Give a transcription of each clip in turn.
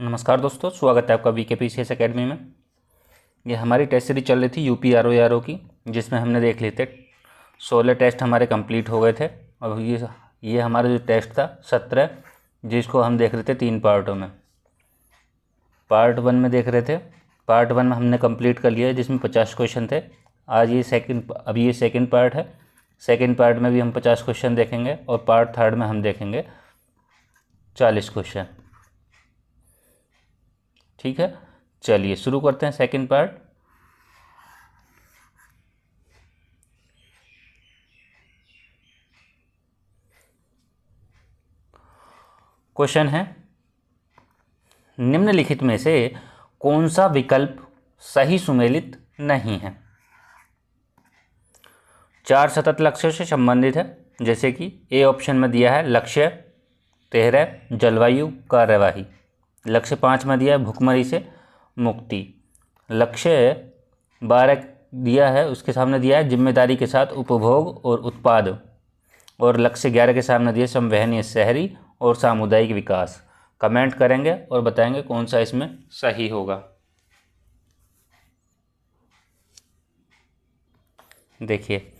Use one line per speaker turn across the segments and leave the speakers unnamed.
नमस्कार दोस्तों, स्वागत है आपका VKPCS एकेडमी में। ये हमारी टेस्ट सीरीज चल रही थी UPRO की, जिसमें हमने देख लिए थे 16 टेस्ट हमारे कंप्लीट हो गए थे। और ये हमारा जो टेस्ट था 17, जिसको हम देख रहे थे 3 पार्टों में। पार्ट 1 में देख रहे थे। पार्ट 1 में हमने कंप्लीट कर लिया है, जिसमें 50 क्वेश्चन थे। ये सेकंड पार्ट है। सेकंड पार्ट में भी हम 50 क्वेश्चन देखेंगे और पार्ट 3 में हम देखेंगे 40 क्वेश्चन। ठीक है, चलिए शुरू करते हैं सेकंड पार्ट। क्वेश्चन है, निम्नलिखित में से कौन सा विकल्प सही सुमेलित नहीं है। 4 सतत लक्ष्यों से संबंधित है, जैसे कि ए ऑप्शन में दिया है लक्ष्य 13 जलवायु कार्यवाही। लक्ष्य 5 में दिया है भुखमरी से मुक्ति। लक्ष्य 12 दिया है, उसके सामने दिया है जिम्मेदारी के साथ उपभोग और उत्पाद। और लक्ष्य 11 के सामने दिया संवहनीय शहरी और सामुदायिक विकास। कमेंट करेंगे और बताएंगे कौन सा इसमें सही होगा। देखिए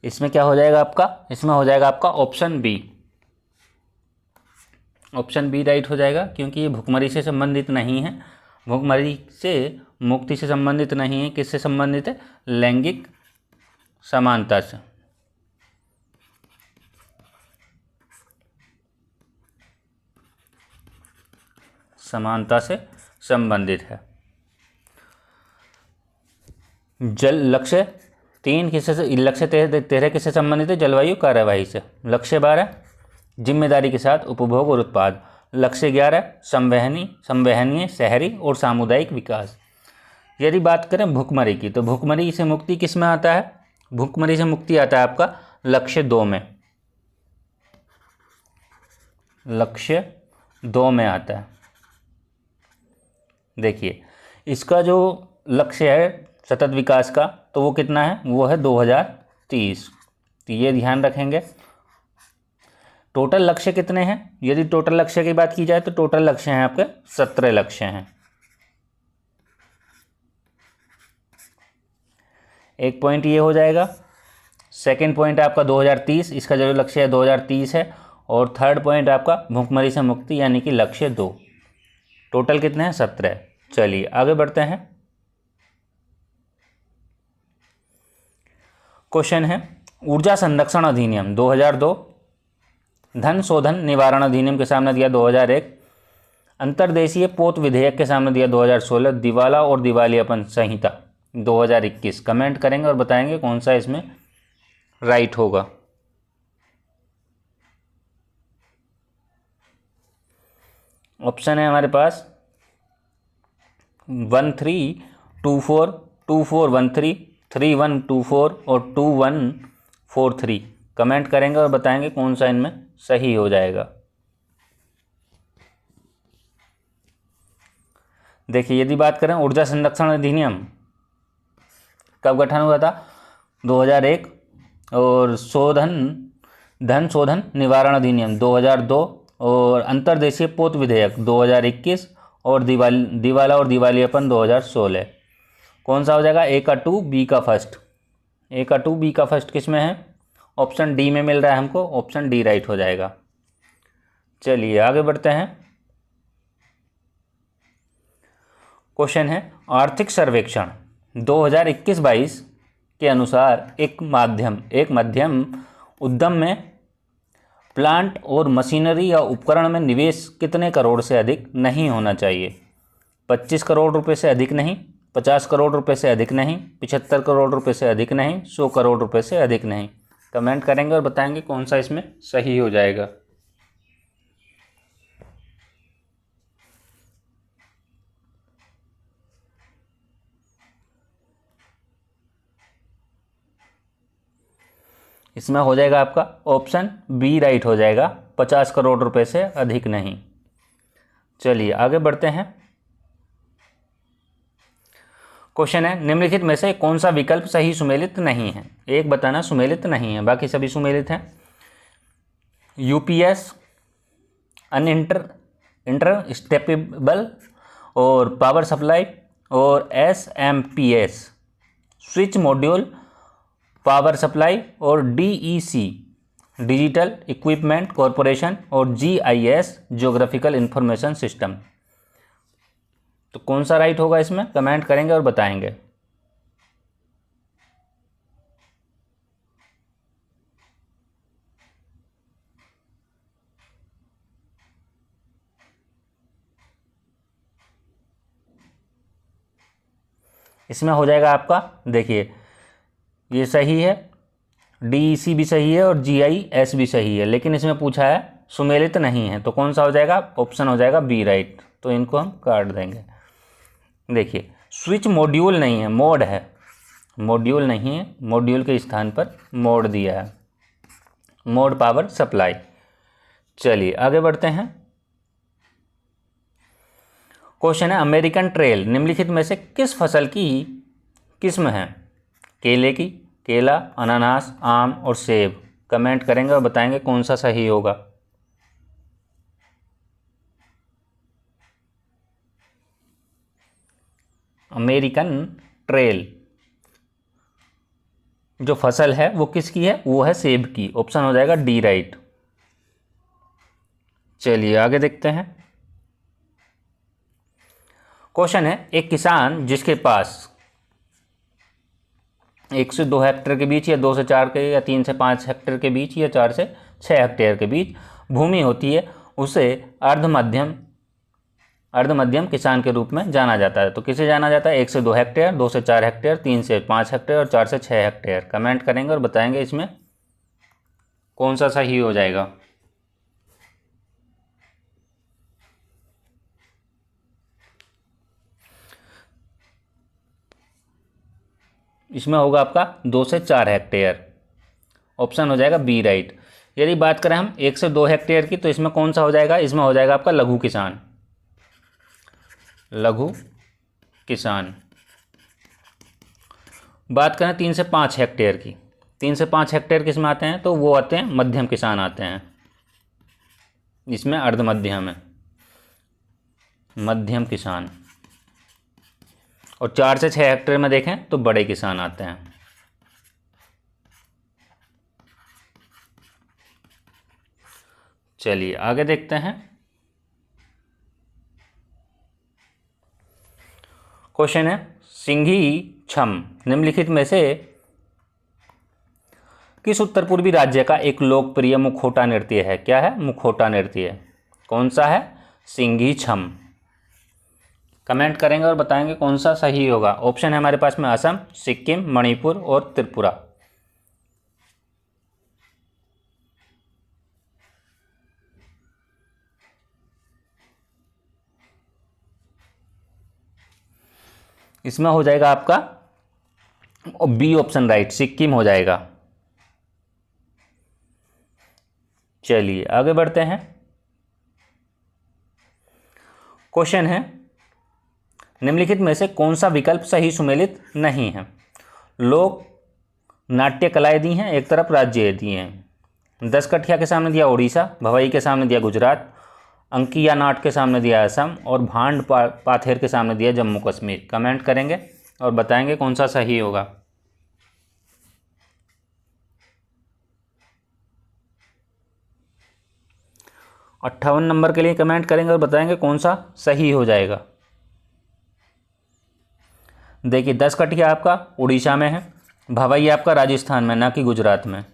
इसमें क्या हो जाएगा आपका, इसमें हो जाएगा आपका option B. Option B right हो जाएगा, क्योंकि ये भुखमरी से संबंधित नहीं है। भुखमरी से मुक्ति से संबंधित नहीं है। किससे संबंधित है? लैंगिक समानता से। समानता से संबंधित है। लक्ष्य 3 किससे, लक्ष्य 13 किससे संबंधित है? जलवायु कार्यवाही से। लक्ष्य 12 जिम्मेदारी के साथ उपभोग और उत्पाद। लक्ष्य 11 संवहनीय शहरी और सामुदायिक विकास। यदि बात करें भुखमरी की, तो भुखमरी से मुक्ति किस में आता है? भुखमरी से मुक्ति आता है आपका लक्ष्य 2 में। लक्ष्य 2 में आता है। देखिए इसका जो लक्ष्य है सतत विकास का, तो वो कितना है? वो है 2030। तो ये ध्यान रखेंगे। टोटल लक्ष्य कितने हैं? यदि टोटल लक्ष्य की बात की जाए तो टोटल लक्ष्य हैं आपके 17 लक्ष्य हैं। एक पॉइंट ये हो जाएगा। सेकंड पॉइंट आपका 2030, इसका जो लक्ष्य है 2030 है। और थर्ड पॉइंट आपका भुखमरी से मुक्ति, यानी कि लक्ष्य 2। टोटल कितने हैं? 17। चलिए आगे बढ़ते हैं। क्वेश्चन है, ऊर्जा संरक्षण अधिनियम 2002, धन शोधन निवारण अधिनियम के सामने दिया 2001, अंतर्देशीय पोत विधेयक के सामने दिया 2016, दिवाला और दिवालियापन संहिता 2021। कमेंट करेंगे और बताएंगे कौन सा इसमें राइट होगा। ऑप्शन है हमारे पास 1324, 2413, 3124 और 2143। कमेंट करेंगे और बताएंगे कौन सा इनमें सही हो जाएगा। देखिए यदि बात करें ऊर्जा संरक्षण अधिनियम कब गठन हुआ था? 2001। और धन शोधन निवारण अधिनियम 2002। और अंतर्देशीय पोत विधेयक 2021। और दिवाला और दिवालियापन 2016। कौन सा हो जाएगा? ए का 2, बी का फर्स्ट। ए का 2, बी का फर्स्ट किस में है? ऑप्शन डी में मिल रहा है हमको। ऑप्शन डी राइट हो जाएगा। चलिए आगे बढ़ते हैं। क्वेश्चन है, आर्थिक सर्वेक्षण 2021-22 के अनुसार एक मध्यम उद्यम में प्लांट और मशीनरी या उपकरण में निवेश कितने करोड़ से अधिक नहीं होना चाहिए? 25 करोड़ रुपए से अधिक नहीं, 50 करोड़ रुपए से अधिक नहीं, 75 करोड़ रुपए से अधिक नहीं, 100 करोड़ रुपए से अधिक नहीं। कमेंट करेंगे और बताएंगे कौन सा इसमें सही हो जाएगा। इसमें हो जाएगा आपका ऑप्शन बी राइट हो जाएगा, 50 करोड़ रुपए से अधिक नहीं। चलिए आगे बढ़ते हैं। क्वेश्चन है, निम्नलिखित में से कौन सा विकल्प सही सुमेलित नहीं है? एक बताना सुमेलित नहीं है, बाकी सभी सुमेलित हैं। यूपीएस, इंटरस्टेपेबल और पावर सप्लाई, और SMPS switch module power supply, और DEC डिजिटल इक्विपमेंट कॉरपोरेशन, और GIS ज्योग्राफिकल इंफॉर्मेशन सिस्टम। तो कौन सा राइट होगा इसमें, कमेंट करेंगे और बताएंगे। इसमें हो जाएगा आपका, देखिए ये सही है, DEC भी सही है और GIS भी सही है, लेकिन इसमें पूछा है सुमेलित नहीं है, तो कौन सा हो जाएगा, ऑप्शन हो जाएगा बी राइट। तो इनको हम काट देंगे। देखिए स्विच मॉड्यूल नहीं है, मोड है, मॉड्यूल नहीं है, मॉड्यूल के स्थान पर मोड दिया है, मोड पावर सप्लाई। चलिए आगे बढ़ते हैं। क्वेश्चन है अमेरिकन ट्रेल निम्नलिखित में से किस फसल की किस्म है? केले की, केला, अनानास, आम और सेब। कमेंट करेंगे और बताएंगे कौन सा सही होगा। अमेरिकन ट्रेल जो फसल है वो किसकी है, वो है सेब की। ऑप्शन हो जाएगा डी राइट। चलिए आगे देखते हैं। क्वेश्चन है एक किसान जिसके पास 1 से 2 हेक्टेयर के बीच, या 2 से 4 के, या 3 से 5 हेक्टेयर के बीच, या 4 से 6 हेक्टेयर के बीच भूमि होती है, उसे अर्ध मध्यम किसान के रूप में जाना जाता है। तो किसे जाना जाता है? 1 से 2 हेक्टेयर, 2 से 4 हेक्टेयर, 3 से 5 हेक्टेयर और 4 से 6 हेक्टेयर। कमेंट करेंगे और बताएंगे इसमें कौन सा सही हो जाएगा। इसमें होगा आपका 2 से 4 हेक्टेयर। ऑप्शन हो जाएगा बी राइट। यदि बात करें हम 1 से 2 हेक्टेयर की, तो इसमें कौन सा हो जाएगा? इसमें हो जाएगा आपका लघु किसान। लघु किसान। बात करें 3 से 5 हेक्टेयर की, 3 से 5 हेक्टेयर किस में आते हैं? तो वो आते हैं मध्यम किसान आते हैं। इसमें अर्ध मध्यम है, मध्यम किसान। और 4 से 6 हेक्टेयर में देखें तो बड़े किसान आते हैं। चलिए आगे देखते हैं। क्वेश्चन है सिंघी छम निम्नलिखित में से किस उत्तर पूर्वी राज्य का एक लोकप्रिय मुखौटा नृत्य है? क्या है? मुखौटा नृत्य। कौन सा है? सिंघी छम। कमेंट करेंगे और बताएंगे कौन सा सही होगा। ऑप्शन है हमारे पास में असम, सिक्किम, मणिपुर और त्रिपुरा। इसमें हो जाएगा आपका बी ऑप्शन राइट, सिक्किम हो जाएगा। चलिए आगे बढ़ते हैं। क्वेश्चन है निम्नलिखित में से कौन सा विकल्प सही सुमेलित नहीं है? लोक नाट्य कलाएं दी हैं, एक तरफ राज्य दिए हैं। 10 कठिया के सामने दिया उड़ीसा, भवई के सामने दिया गुजरात, अंकिया नाट के सामने दिया असम और भांड पाथेर के सामने दिया जम्मू कश्मीर। कमेंट करेंगे और बताएंगे कौन सा सही होगा। और 58 नंबर के लिए कमेंट करेंगे और बताएंगे कौन सा सही हो जाएगा। देखिए 10 कठिया आपका उड़ीसा में है, भवई आपका राजस्थान में, ना कि गुजरात में।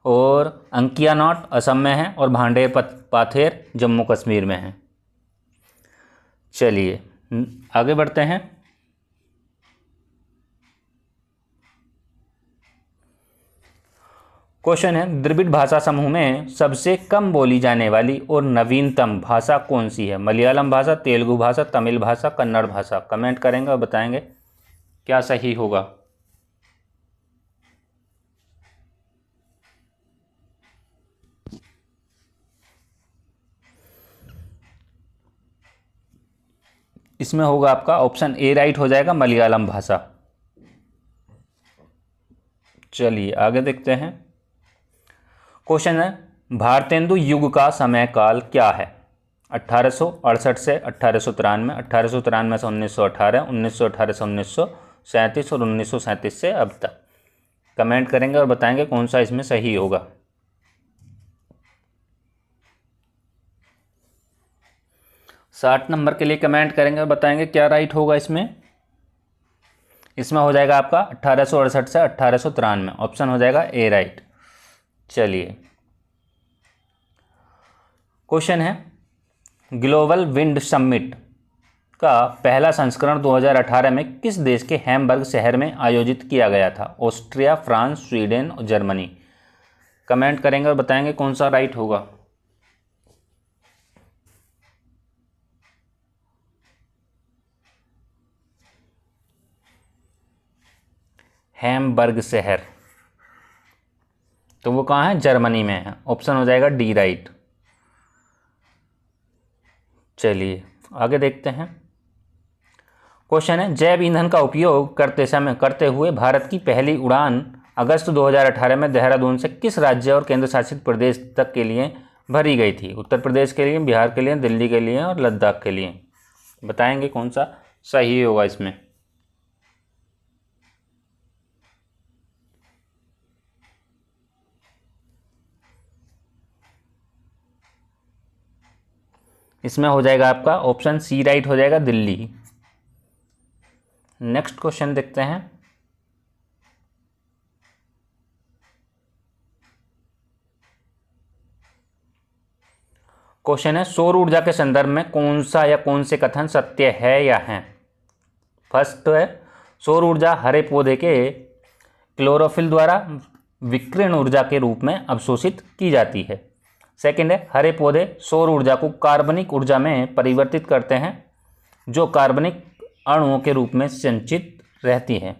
और अंकिया नाट असम में है और भांडे पाथेर जम्मू कश्मीर में है। चलिए आगे बढ़ते हैं। क्वेश्चन है द्रविड़ भाषा समूह में सबसे कम बोली जाने वाली और नवीनतम भाषा कौन सी है? मलयालम भाषा, तेलुगु भाषा, तमिल भाषा, कन्नड़ भाषा। कमेंट करेंगे और बताएंगे क्या सही होगा। इसमें होगा आपका ऑप्शन ए राइट हो जाएगा, मलयालम भाषा। चलिए आगे देखते हैं। क्वेश्चन है भारतेंदु युग का समय काल क्या है? 1868 से 1893, 1893 से 1918, 1918 से 1937 और 1937 से अब तक। कमेंट करेंगे और बताएंगे कौन सा इसमें सही होगा। साठ नंबर के लिए कमेंट करेंगे और बताएंगे क्या राइट होगा इसमें। इसमें हो जाएगा आपका 1868 से 1893, ऑप्शन हो जाएगा ए राइट। चलिए क्वेश्चन है ग्लोबल विंड समिट का पहला संस्करण 2018 में किस देश के हैम्बर्ग शहर में आयोजित किया गया था? ऑस्ट्रिया, फ्रांस, स्वीडन और जर्मनी। कमेंट करेंगे और बताएंगे कौन सा राइट होगा। हैम्बर्ग शहर, तो वो कहाँ है? जर्मनी में है, ऑप्शन हो जाएगा डी राइट। चलिए आगे देखते हैं। क्वेश्चन है जैव ईंधन का उपयोग करते हुए भारत की पहली उड़ान अगस्त 2018 में देहरादून से किस राज्य और केंद्र शासित प्रदेश तक के लिए भरी गई थी? उत्तर प्रदेश के लिए, बिहार के लिए, दिल्ली के लिए और लद्दाख के लिए। बताएंगे कौन सा सही होगा इसमें। इसमें हो जाएगा आपका ऑप्शन सी राइट हो जाएगा, दिल्ली। नेक्स्ट क्वेश्चन देखते हैं। क्वेश्चन है सौर ऊर्जा के संदर्भ में कौन सा या कौन से कथन सत्य है या हैं? फर्स्ट तो है सौर ऊर्जा हरे पौधे के क्लोरोफिल द्वारा विकिरण ऊर्जा के रूप में अवशोषित की जाती है। सेकंड है हरे पौधे सौर ऊर्जा को कार्बनिक ऊर्जा में परिवर्तित करते हैं जो कार्बनिक अणुओं के रूप में संचित रहते हैं।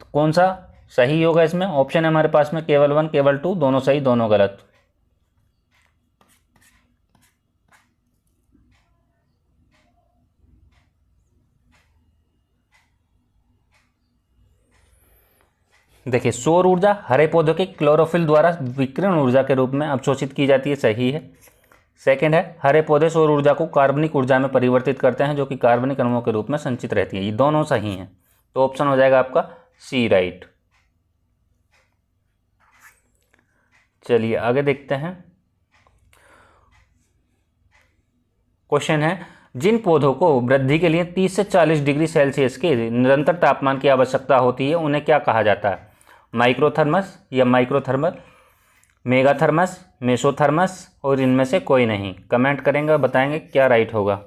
तो कौन सा सही होगा इसमें? ऑप्शन है हमारे पास में केवल 1, केवल 2, दोनों सही दोनों गलत। देखिए सौर ऊर्जा हरे पौधों के क्लोरोफिल द्वारा विकिरण ऊर्जा के रूप में अवशोषित की जाती है, सही है। सेकंड है हरे पौधे सौर ऊर्जा को कार्बनिक ऊर्जा में परिवर्तित करते हैं जो कि कार्बनिक अणुओं के रूप में संचित रहती है। ये दोनों सही हैं, तो ऑप्शन हो जाएगा आपका सी राइट। चलिए आगे देखते हैं। क्वेश्चन है जिन पौधों को वृद्धि के लिए 30 से 40 डिग्री सेल्सियस के निरंतर तापमान की आवश्यकता होती है उन्हें क्या कहा जाता है? माइक्रोथर्मस या माइक्रोथर्मल, मेगाथर्मस, मेसोथर्मस और इनमें से कोई नहीं। कमेंट करेंगे और बताएंगे क्या राइट होगा।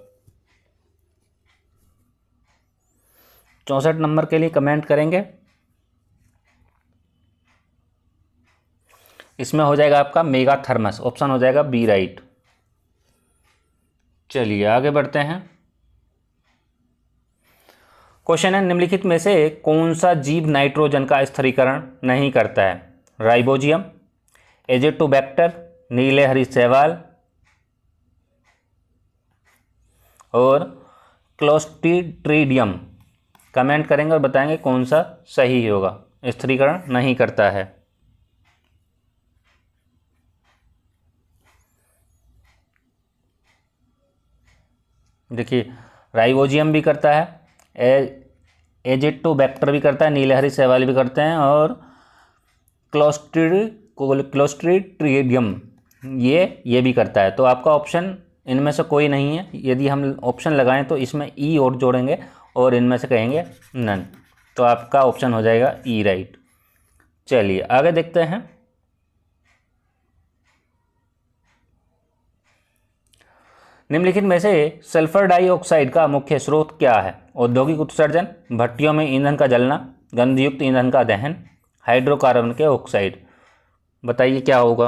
64 नंबर के लिए कमेंट करेंगे। इसमें हो जाएगा आपका मेगाथर्मस, ऑप्शन हो जाएगा बी राइट। चलिए आगे बढ़ते हैं। क्वेश्चन है निम्नलिखित में से कौन सा जीव नाइट्रोजन का स्थिरीकरण नहीं करता है? राइबोजियम, एजेटोबैक्टर, नीले हरी शैवाल और क्लोस्ट्रीडियम। कमेंट करेंगे और बताएंगे कौन सा सही होगा, स्थिरीकरण नहीं करता है। देखिए राइबोजियम भी करता है, एजेटोबैक्टर भी करता है, नीले हरी शैवाल भी करते हैं और क्लोस्ट्रीडियम ये भी करता है। तो आपका ऑप्शन इनमें से कोई नहीं है। यदि हम ऑप्शन लगाएं तो इसमें ई और जोड़ेंगे और इनमें से कहेंगे नन, तो आपका ऑप्शन हो जाएगा ई राइट। चलिए आगे देखते हैं। निम्नलिखित में से सल्फर डाइऑक्साइड का मुख्य स्रोत क्या है? औद्योगिक उत्सर्जन, भट्टियों में ईंधन का जलना, गंधयुक्त ईंधन का दहन, हाइड्रोकार्बन के ऑक्साइड। बताइए क्या होगा।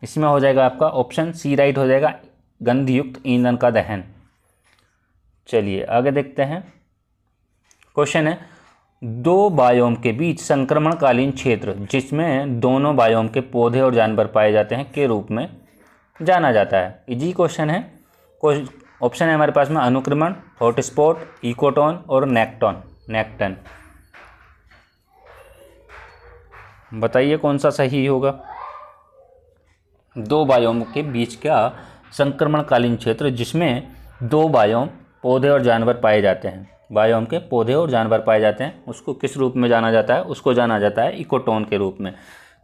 इसमें हो जाएगा आपका ऑप्शन सी राइट हो जाएगा, गंधयुक्त ईंधन का दहन। चलिए आगे देखते हैं। क्वेश्चन है दो बायोम के बीच संक्रमणकालीन क्षेत्र जिसमें दोनों बायोम के पौधे और जानवर पाए जाते हैं के रूप में जाना जाता है। इजी क्वेश्चन है। ऑप्शन है हमारे पास में अनुक्रमण, हॉटस्पॉट, इकोटोन और नेक्टन। बताइए कौन सा सही होगा। दो बायोम के बीच का संक्रमणकालीन क्षेत्र जिसमें दो बायोम पौधे और जानवर पाए जाते हैं, बायोम के पौधे और जानवर पाए जाते हैं, उसको किस रूप में जाना जाता है? उसको जाना जाता है इकोटोन के रूप में,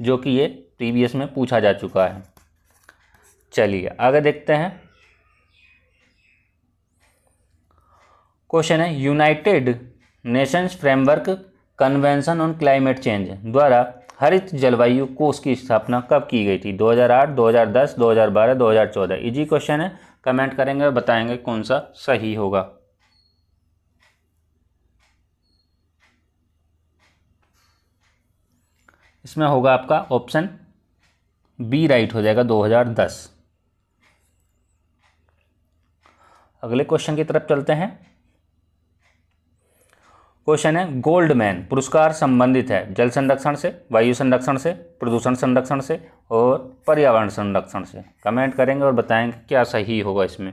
जो कि ये प्रीवियस में पूछा जा चुका है। चलिए आगे देखते हैं। क्वेश्चन है United Nations framework convention on climate change द्वारा हरित जलवायु कोष की स्थापना कब की गई थी? 2008, 2010, 2012, 2014। इजी क्वेश्चन है, कमेंट करेंगे और बताएंगे कौन सा सही होगा। इसमें होगा आपका ऑप्शन बी राइट हो जाएगा, 2010। अगले क्वेश्चन की तरफ चलते हैं। क्वेश्चन है गोल्डमैन पुरस्कार संबंधित है जल संरक्षण से, वायु संरक्षण से, प्रदूषण संरक्षण से और पर्यावरण संरक्षण से। कमेंट करेंगे और बताएंगे क्या सही होगा इसमें।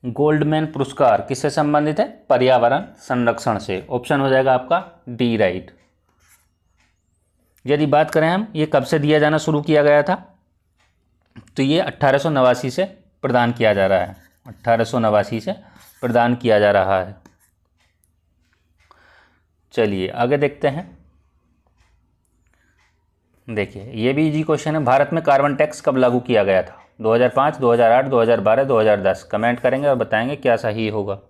गोल्डमैन पुरस्कार किससे संबंधित है? पर्यावरण संरक्षण से। ऑप्शन हो जाएगा आपका डी राइट। यदि बात करें हम ये कब से दिया जाना शुरू किया गया था, तो ये 1889 से प्रदान किया जा रहा है, 1889 से प्रदान किया जा रहा है। चलिए आगे देखते हैं। देखिए ये भी इजी क्वेश्चन है, भारत में कार्बन टैक्स कब लागू किया गया था? 2005, 2008, 2012, 2010। कमेंट करेंगे और बताएंगे क्या सही होगा।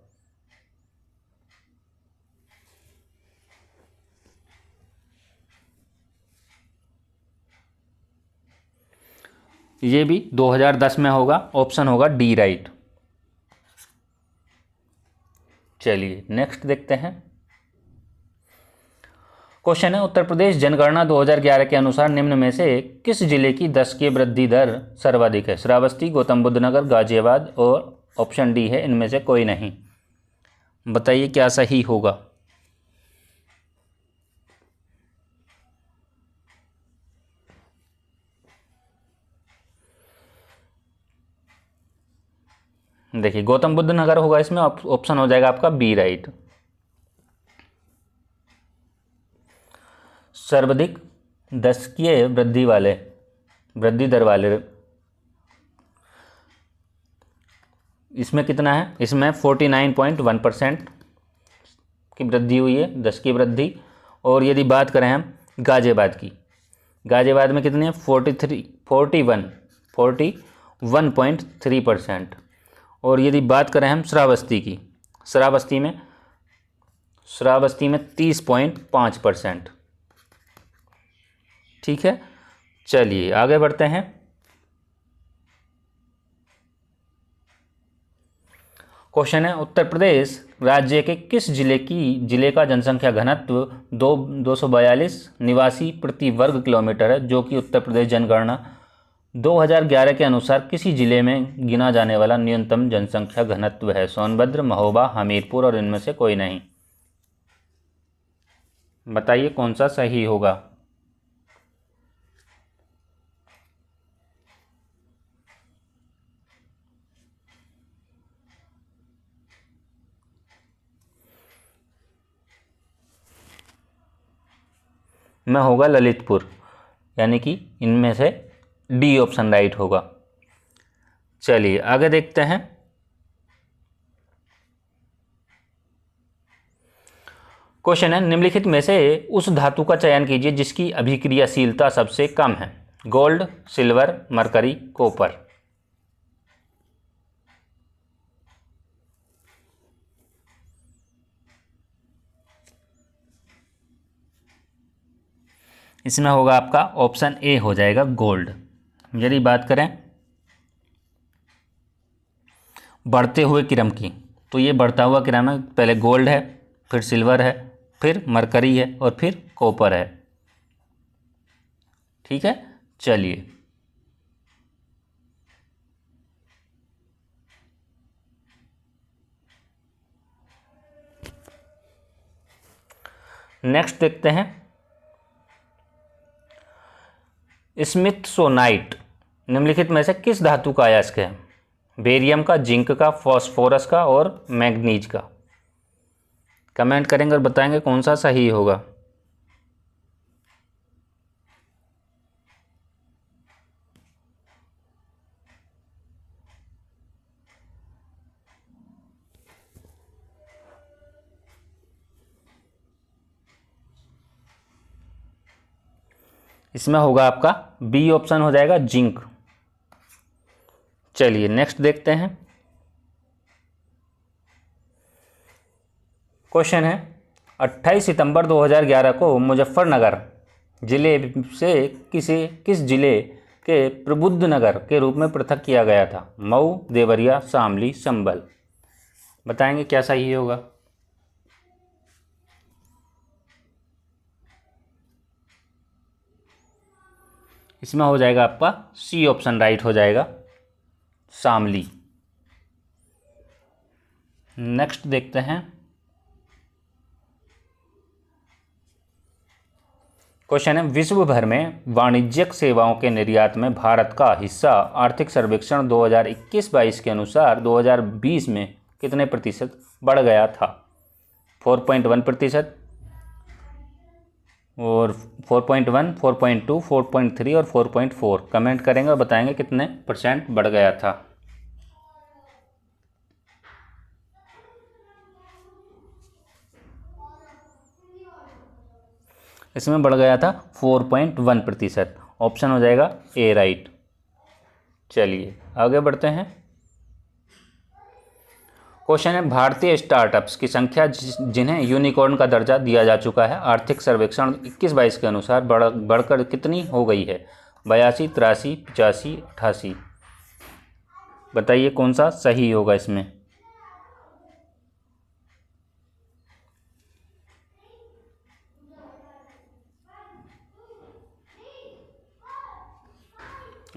ये भी 2010 में होगा, ऑप्शन होगा डी राइट। चलिए नेक्स्ट देखते हैं। क्वेश्चन है उत्तर प्रदेश जनगणना 2011 के अनुसार निम्न में से किस जिले की 10 की वृद्धि दर सर्वाधिक है? श्रावस्ती, गौतम बुद्ध नगर, गाजियाबाद और ऑप्शन डी है इनमें से कोई नहीं। बताइए क्या सही होगा। देखिए गौतम बुद्ध नगर होगा इसमें, ऑप्शन हो जाएगा आपका बी राइट। सर्वाधिक 10 की वृद्धि दर वाले इसमें कितना है? इसमें 49.1% की वृद्धि हुई है, 10 की वृद्धि। और यदि बात करें हम गाजियाबाद की, गाजियाबाद में कितनी है? 41.3%। और यदि बात करें हम श्रावस्ती की, श्रावस्ती में 30.5%। ठीक है, चलिए आगे बढ़ते हैं। क्वेश्चन है उत्तर प्रदेश राज्य के किस जिले का जनसंख्या घनत्व 242 निवासी प्रति वर्ग किलोमीटर है, जो कि उत्तर प्रदेश जनगणना 2011 के अनुसार किसी जिले में गिना जाने वाला न्यूनतम जनसंख्या घनत्व है? सोनभद्र, महोबा, हमीरपुर और इनमें से कोई नहीं। बताइए कौन सा सही होगा। में होगा ललितपुर, यानी कि इनमें से डी ऑप्शन राइट होगा। चलिए आगे देखते हैं। क्वेश्चन है निम्नलिखित में से उस धातु का चयन कीजिए जिसकी अभिक्रियाशीलता सबसे कम है? Gold, silver, mercury, copper. इसमें होगा आपका ऑप्शन ए हो जाएगा गोल्ड। यदि बात करें बढ़ते हुए क्रम की, तो ये बढ़ता हुआ क्रम है, पहले गोल्ड है, फिर सिल्वर है, फिर मरकरी है और फिर कॉपर है। ठीक है, चलिए नेक्स्ट देखते हैं। स्मिथसोनाइट निम्नलिखित में से किस धातु का अयस्क है? बेरियम का, जिंक का, फास्फोरस का और मैग्नीज का। कमेंट करेंगे और बताएंगे कौन सा सही होगा। इसमें होगा आपका बी ऑप्शन हो जाएगा, जिंक। चलिए नेक्स्ट देखते हैं। क्वेश्चन है 28 सितंबर 2011 को मुजफ्फरनगर जिले से किस जिले के प्रबुद्ध नगर के रूप में पृथक किया गया था? मऊ, देवरिया, शामली, संभल। बताएंगे क्या सही होगा। इसमें हो जाएगा आपका सी ऑप्शन राइट हो जाएगा, शामली। नेक्स्ट देखते हैं। क्वेश्चन है विश्व भर में वाणिज्यिक सेवाओं के निर्यात में भारत का हिस्सा आर्थिक सर्वेक्षण 2021-22 के अनुसार 2020 में कितने प्रतिशत बढ़ गया था? 4.1% और 4.1, 4.2, 4.3 और 4.4। कमेंट करेंगे और बताएंगे कितने % बढ़ गया था। इसमें बढ़ गया था 4.1%। ऑप्शन हो जाएगा ए राइट। चलिए आगे बढ़ते हैं। क्वेश्चन है भारतीय स्टार्टअप्स की संख्या जिन्हें यूनिकॉर्न का दर्जा दिया जा चुका है आर्थिक सर्वेक्षण 21-22 के अनुसार बढ़कर कितनी हो गई है? 82, 83, 85, 88। बताइए कौन सा सही होगा इसमें।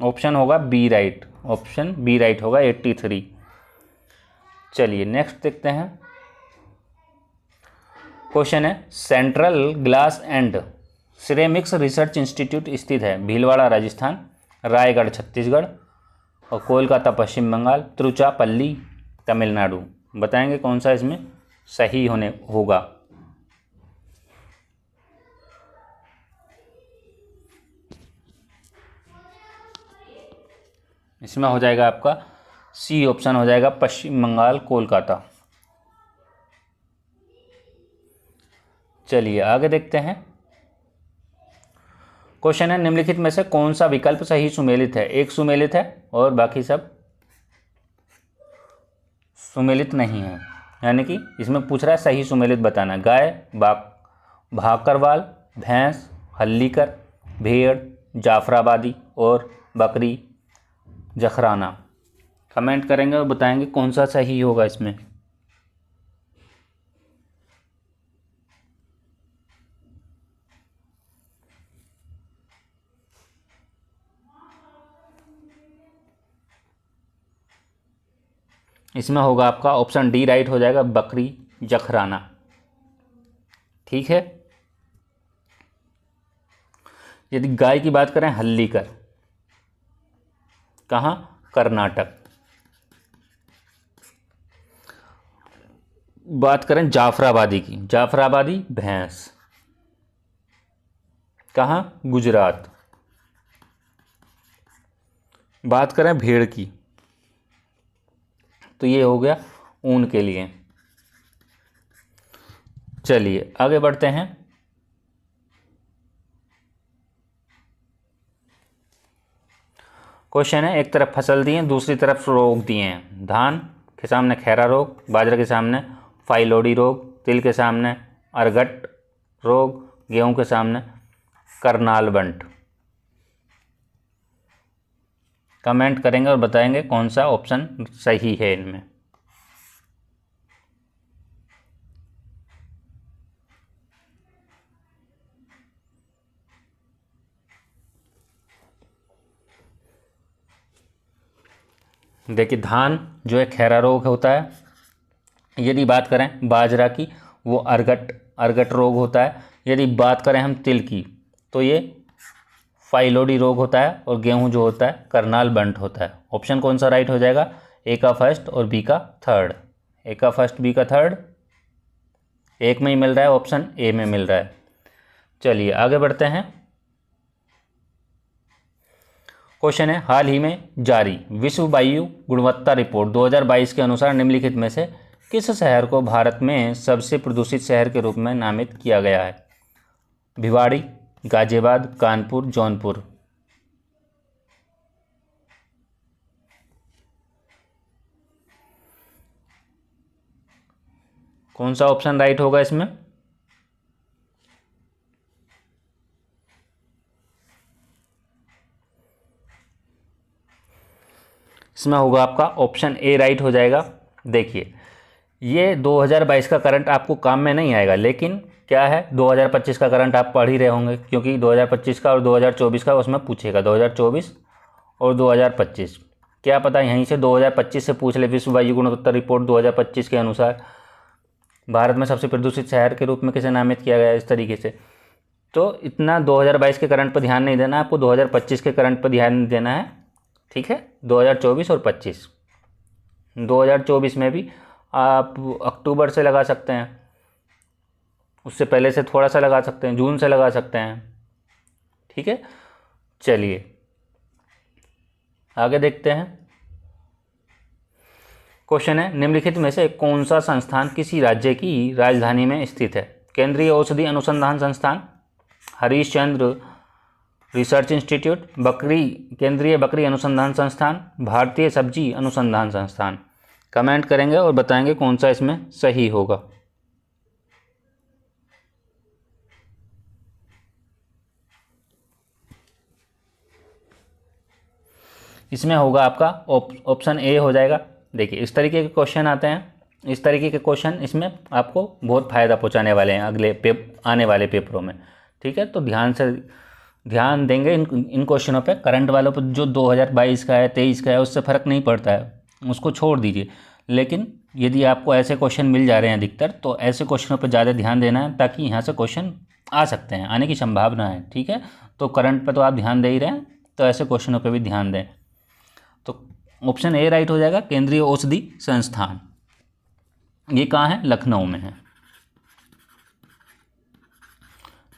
ऑप्शन होगा B right. Option B right होगा 83। चलिए नेक्स्ट देखते हैं। क्वेश्चन है central glass and ceramics research institute स्थित है भीलवाड़ा राजस्थान, रायगढ़ छत्तीसगढ़ और कोलकाता पश्चिम बंगाल, तिरुचिरापल्ली तमिलनाडु। बताएंगे कौन सा इसमें सही होगा। इसमें हो जाएगा आपका सी ऑप्शन हो जाएगा, पश्चिम बंगाल कोलकाता। चलिए आगे देखते हैं। क्वेश्चन है निम्नलिखित में से कौन सा विकल्प सही सुमेलित है? एक सुमेलित है और बाकी सब सुमेलित नहीं है, यानी कि इसमें पूछ रहा है सही सुमेलित बताना। गाय, भाकरवाल, भैंस, हल्लीकर, भेड़, जाफराबादी और बकरी जखराना। कमेंट करेंगे और बताएंगे कौन सा सही होगा इसमें। इसमें होगा आपका ऑप्शन डी राइट हो जाएगा, बकरी जखराना। ठीक है। यदि गाय की बात करें हल्लीकर, कहाँ? कर्नाटक। बात करें जाफराबादी की, जाफराबादी भैंस, कहाँ? गुजरात। बात करें भेड़ की तो ये हो गया ऊन के लिए। चलिए आगे बढ़ते हैं। क्वेश्चन है एक तरफ फसल दिए दूसरी तरफ रोग दिए हैं। धान के सामने खैरा रोग, बाजरे के सामने फाइलोडी रोग, तिल के सामने अरगट रोग, गेहूं के सामने करनाल बंट। कमेंट करेंगे और बताएंगे कौन सा ऑप्शन सही है इनमें। देखिए धान जो है खैरा रोग होता है। यदि बात करें बाजरा की वो अर्गट रोग होता है। यदि बात करें हम तिल की तो ये फाइलोडी रोग होता है और गेहूं जो होता है करनाल बंट होता है। ऑप्शन कौन सा राइट हो जाएगा? ए का फर्स्ट और बी का थर्ड। ए का फर्स्ट बी का थर्ड एक में ही मिल रहा है, ऑप्शन ए में मिल रहा है। चलिए आगे बढ़ते हैं। क्वेश्चन है, हाल ही में जारी विश्व वायु गुणवत्ता रिपोर्ट 2022 के अनुसार निम्नलिखित में से किस शहर को भारत में सबसे प्रदूषित शहर के रूप में नामित किया गया है? भिवाड़ी, गाजियाबाद, कानपुर, जौनपुर। कौन सा ऑप्शन राइट होगा इसमें? इसमें होगा आपका ऑप्शन ए राइट हो जाएगा। देखिए, ये 2022 का करंट आपको काम में नहीं आएगा, लेकिन क्या है 2025 का करंट आप पढ़ ही रहे होंगे, क्योंकि 2025 का और 2024 का उसमें पूछेगा। 2024 और 2025 क्या पता यहीं से 2025 से पूछ ले। विश्व वायु गुणवत्ता रिपोर्ट 2025 के अनुसार भारत में सबसे प्रदूषित शहर के रूप में किसे नामित किया गया है, इस तरीके से। तो इतना 2022 के करंट पर ध्यान नहीं देना, आपको 2025 के करंट पर ध्यान देना है। ठीक है, 2024 और 25। 2024 में भी आप अक्टूबर से लगा सकते हैं, उससे पहले से थोड़ा सा लगा सकते हैं, जून से लगा सकते हैं। ठीक है, चलिए आगे देखते हैं। क्वेश्चन है, निम्नलिखित में से कौन सा संस्थान किसी राज्य की राजधानी में स्थित है? केंद्रीय औषधि अनुसंधान संस्थान, हरीश चंद्र रिसर्च इंस्टीट्यूट, केंद्रीय बकरी अनुसंधान संस्थान, भारतीय सब्जी अनुसंधान संस्थान। कमेंट करेंगे और बताएंगे कौन सा इसमें सही होगा। इसमें होगा आपका ऑप्शन ए हो जाएगा। देखिए, इस तरीके के क्वेश्चन आते हैं, इस तरीके के क्वेश्चन इसमें आपको बहुत फ़ायदा पहुंचाने वाले हैं अगले आने वाले पेपरों में। ठीक है, तो ध्यान देंगे इन क्वेश्चनों पे। करंट वालों पर जो 2022 का है, 23 का है, उससे फ़र्क नहीं पड़ता है, उसको छोड़ दीजिए। लेकिन यदि आपको ऐसे क्वेश्चन मिल जा रहे हैं अधिकतर, तो ऐसे क्वेश्चनों पर ज़्यादा ध्यान देना है, ताकि यहाँ से क्वेश्चन आ सकते हैं, आने की संभावना है। ठीक है, तो करंट पर तो आप ध्यान दे ही रहे हैं, तो ऐसे क्वेश्चनों पर भी ध्यान दें। तो ऑप्शन ए राइट हो जाएगा, केंद्रीय औषधि संस्थान। ये कहाँ है? लखनऊ में है।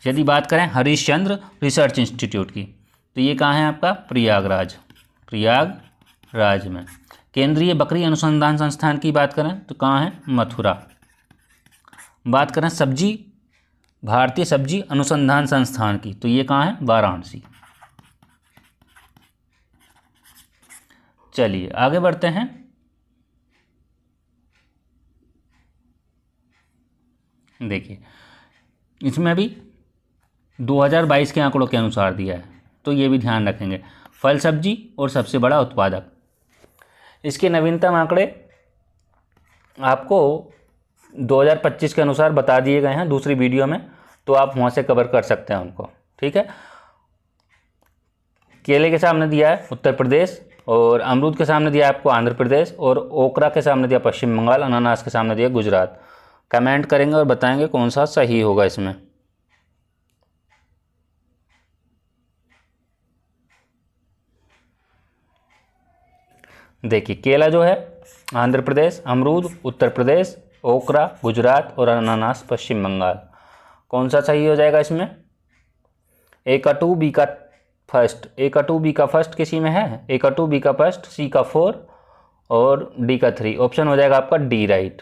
यदि बात करें हरीश चंद्र रिसर्च इंस्टीट्यूट की, तो ये कहाँ है आपका? प्रयागराज में। केंद्रीय बकरी अनुसंधान संस्थान की बात करें तो कहाँ है? मथुरा। बात करें भारतीय सब्जी अनुसंधान संस्थान की, तो ये कहाँ है? वाराणसी। चलिए आगे बढ़ते हैं। देखिए, इसमें भी 2022 के आंकड़ों के अनुसार दिया है, तो ये भी ध्यान रखेंगे। फल सब्जी और सबसे बड़ा उत्पादक, इसके नवीनतम आंकड़े आपको 2025 के अनुसार बता दिए गए हैं दूसरी वीडियो में, तो आप वहाँ से कवर कर सकते हैं उनको। ठीक है, केले के सामने दिया है उत्तर प्रदेश, और अमरूद के सामने दिया आपको आंध्र प्रदेश, और ओकरा के सामने दिया पश्चिम बंगाल, अनानास के सामने दिया गुजरात। कमेंट करेंगे और बताएंगे कौन सा सही होगा इसमें। देखिए, केला जो है आंध्र प्रदेश, अमरूद उत्तर प्रदेश, ओकरा गुजरात और अनानास पश्चिम बंगाल। कौन सा सही हो जाएगा इसमें? ए का 2, बी का फर्स्ट। ए का 2, बी का फर्स्ट किसी में है? ए का 2, बी का फर्स्ट, सी का 4 और डी का 3। ऑप्शन हो जाएगा आपका डी राइट।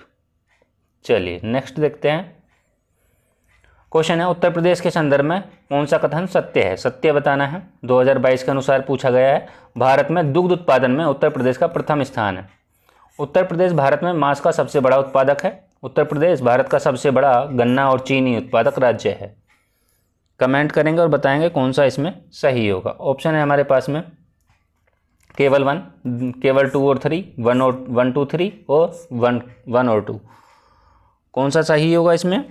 चलिए नेक्स्ट देखते हैं। क्वेश्चन है, उत्तर प्रदेश के संदर्भ में कौन सा कथन सत्य है? सत्य बताना है। 2022 के अनुसार पूछा गया है। भारत में दुग्ध उत्पादन में उत्तर प्रदेश का प्रथम स्थान है। उत्तर प्रदेश भारत में मांस का सबसे बड़ा उत्पादक है। उत्तर प्रदेश भारत का सबसे बड़ा गन्ना और चीनी उत्पादक राज्य है। कमेंट करेंगे और बताएंगे कौन सा इसमें सही होगा। ऑप्शन है हमारे पास में केवल 1, केवल 2 और 3, 1 2 3 और 1 और 2। कौन सा सही होगा इसमें?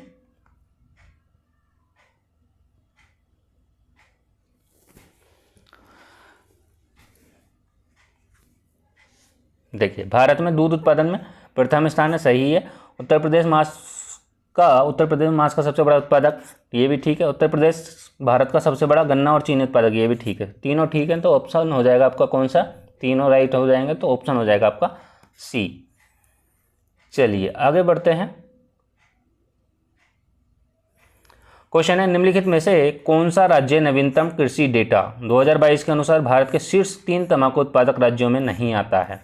देखिए, भारत में दूध उत्पादन में प्रथम स्थान है, सही है। उत्तर प्रदेश मांस का उत्तर प्रदेश में मांस का सबसे बड़ा उत्पादक, ये भी ठीक है। उत्तर प्रदेश भारत का सबसे बड़ा गन्ना और चीनी उत्पादक, ये भी ठीक है। तीनों ठीक है, तो ऑप्शन हो जाएगा आपका कौन सा, तीनों राइट हो जाएंगे तो ऑप्शन हो जाएगा आपका सी। चलिए आगे बढ़ते हैं। क्वेश्चन है, निम्नलिखित में से कौन सा राज्य नवीनतम कृषि डेटा 2022 के अनुसार भारत के शीर्ष 3 तंबाकू उत्पादक राज्यों में नहीं आता है?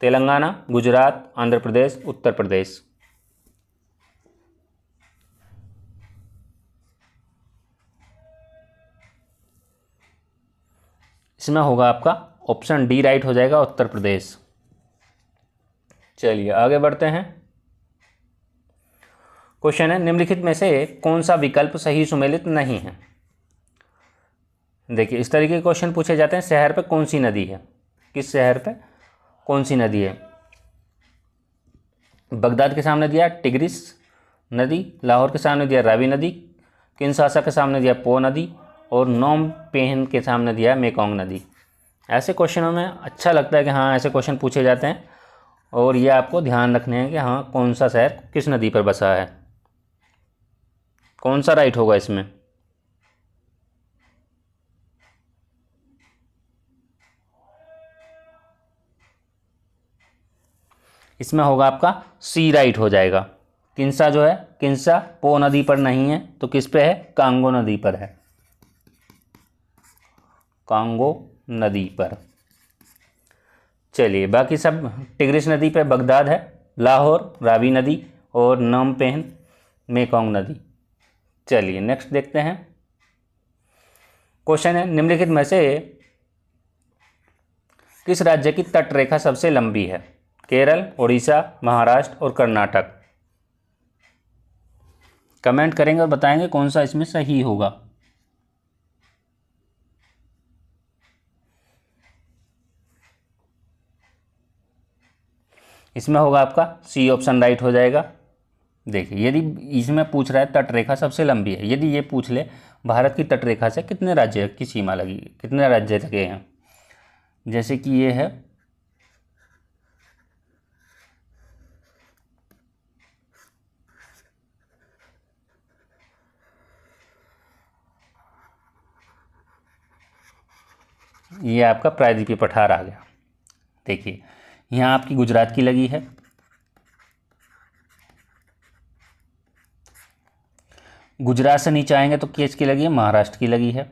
तेलंगाना, गुजरात, आंध्र प्रदेश, उत्तर प्रदेश। इसमें होगा आपका ऑप्शन डी राइट हो जाएगा, उत्तर प्रदेश। चलिए आगे बढ़ते हैं। क्वेश्चन है, निम्नलिखित में से कौन सा विकल्प सही सुमेलित नहीं है? देखिए इस तरीके के क्वेश्चन पूछे जाते हैं, शहर पे कौन सी नदी है, किस शहर पे कौन सी नदी है? बगदाद के सामने दिया टिग्रिस नदी, लाहौर के सामने दिया रावी नदी, किन्शासा के सामने दिया पो नदी, और नोम पेन के सामने दिया मेकोंग नदी। ऐसे क्वेश्चनों में अच्छा लगता है कि हाँ ऐसे क्वेश्चन पूछे जाते हैं, और ये आपको ध्यान रखने हैं कि हाँ कौन सा शहर किस नदी पर बसा है। कौन सा राइट होगा इसमें? इसमें होगा आपका सी राइट हो जाएगा। किन्सा जो है, किन्सा पो नदी पर नहीं है, तो किस पे है? कांगो नदी पर है, कांगो नदी पर। चलिए बाकी सब, टिग्रिस नदी पे बगदाद है, लाहौर रावी नदी, और नमपेन मेकोंग नदी। चलिए नेक्स्ट देखते हैं। क्वेश्चन है, निम्नलिखित में से किस राज्य की तटरेखा सबसे लंबी है? केरल, उड़ीसा, महाराष्ट्र और कर्नाटक। कमेंट करेंगे और बताएंगे कौन सा इसमें सही होगा। इसमें होगा आपका सी ऑप्शन राइट हो जाएगा। देखिए यदि इसमें पूछ रहा है तटरेखा सबसे लंबी है, यदि ये पूछ ले भारत की तटरेखा से कितने राज्य की सीमा लगी, कितने राज्य लगे हैं, जैसे कि ये है ये आपका प्रायद्वीपीय पठार आ गया। देखिए यहाँ आपकी गुजरात की लगी है, गुजरात से नीचे आएंगे तो किसकी लगी है? महाराष्ट्र की लगी है।